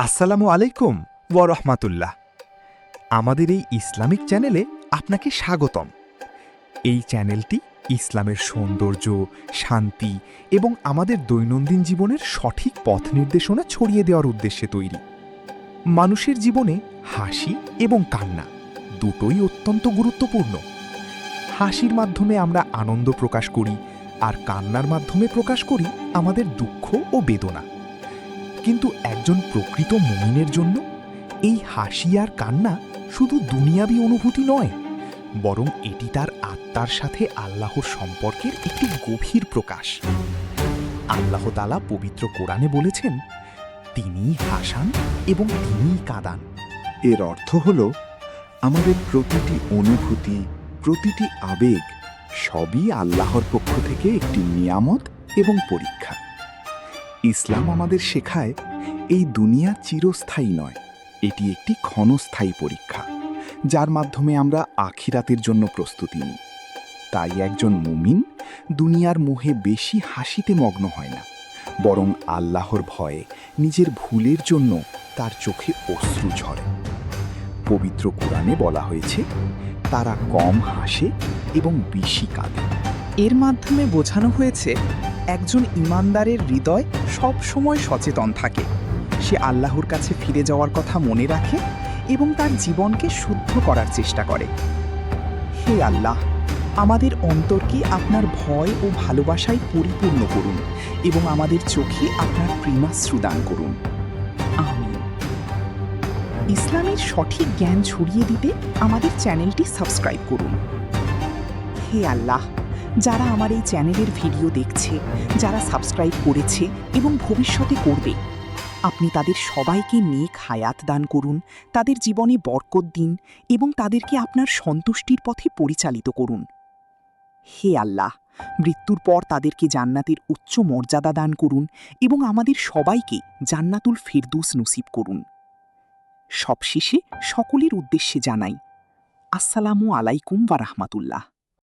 আসসালামু আলাইকুম ওয়া রাহমাতুল্লাহ। আমাদের এই ইসলামিক চ্যানেলে আপনাকে স্বাগতম। এই চ্যানেলটি ইসলামের সৌন্দর্য, শান্তি এবং আমাদের দৈনন্দিন জীবনের সঠিক পথ নির্দেশনা ছড়িয়ে দেওয়ার উদ্দেশ্যে তৈরি। মানুষের জীবনে হাসি এবং কান্না দুটোই অত্যন্ত গুরুত্বপূর্ণ। হাসির মাধ্যমে আমরা আনন্দ প্রকাশ করি, আর কান্নার মাধ্যমে প্রকাশ করি আমাদের দুঃখ ও বেদনা। কিন্তু একজন প্রকৃত মুমিনের জন্য এই হাসি আর কান্না শুধু দুনিয়াবী অনুভূতি নয়, বরং এটি তার আত্মার সাথে আল্লাহর সম্পর্কের একটি গভীর প্রকাশ। আল্লাহ তাআলা পবিত্র কোরআনে বলেছেন, তিনিই হাসান এবং তিনিই কাঁদান। এর অর্থ হল আমাদের প্রতিটি অনুভূতি, প্রতিটি আবেগ সবই আল্লাহর পক্ষ থেকে একটি নিয়ামত এবং পরীক্ষা। ইসলাম আমাদের শেখায় এই দুনিয়া চিরস্থায়ী নয়, এটি একটি ক্ষণস্থায়ী পরীক্ষা, যার মাধ্যমে আমরা আখিরাতের জন্য প্রস্তুতি নিই। তাই একজন মুমিন দুনিয়ার মোহে বেশি হাসিতে মগ্ন হয় না, বরং আল্লাহর ভয়ে নিজের ভুলের জন্য তার চোখে অশ্রু ঝরে। পবিত্র কোরআনে বলা হয়েছে, তারা কম হাসে এবং বেশি কাঁদে। এর মাধ্যমে বোঝানো হয়েছে একজন ঈমানদারের হৃদয় সব সময় সচেতন থাকে। সে আল্লাহর কাছে ফিরে যাওয়ার কথা মনে রাখে এবং তার জীবনকে শুদ্ধ করার চেষ্টা করে। হে আল্লাহ, আমাদের অন্তরকে আপনার ভয় ও ভালোবাসায় পরিপূর্ণ করুন এবং আমাদের চোখে আপনার প্রেমাশ্রু দান করুন। আমিন। ইসলামের সঠিক জ্ঞান ছড়িয়ে দিতে আমাদের চ্যানেলটি সাবস্ক্রাইব করুন। হে আল্লাহ, যারা আমার এই চ্যানেলের ভিডিও দেখছে, যারা সাবস্ক্রাইব করেছে এবং ভবিষ্যতে করবে, আপনি তাদের সবাইকে নেক হায়াত দান করুন, তাদের জীবনে বরকত দিন এবং তাদেরকে আপনার সন্তুষ্টির পথে পরিচালিত করুন। হে আল্লাহ, মৃত্যুর পর তাদেরকে জান্নাতের উচ্চ মর্যাদা দান করুন এবং আমাদের সবাইকে জান্নাতুল ফিরদৌস নসিব করুন। সবশেষে সকলের উদ্দেশ্যে জানাই, আসসালামু আলাইকুম ওয়া রাহমাতুল্লাহ।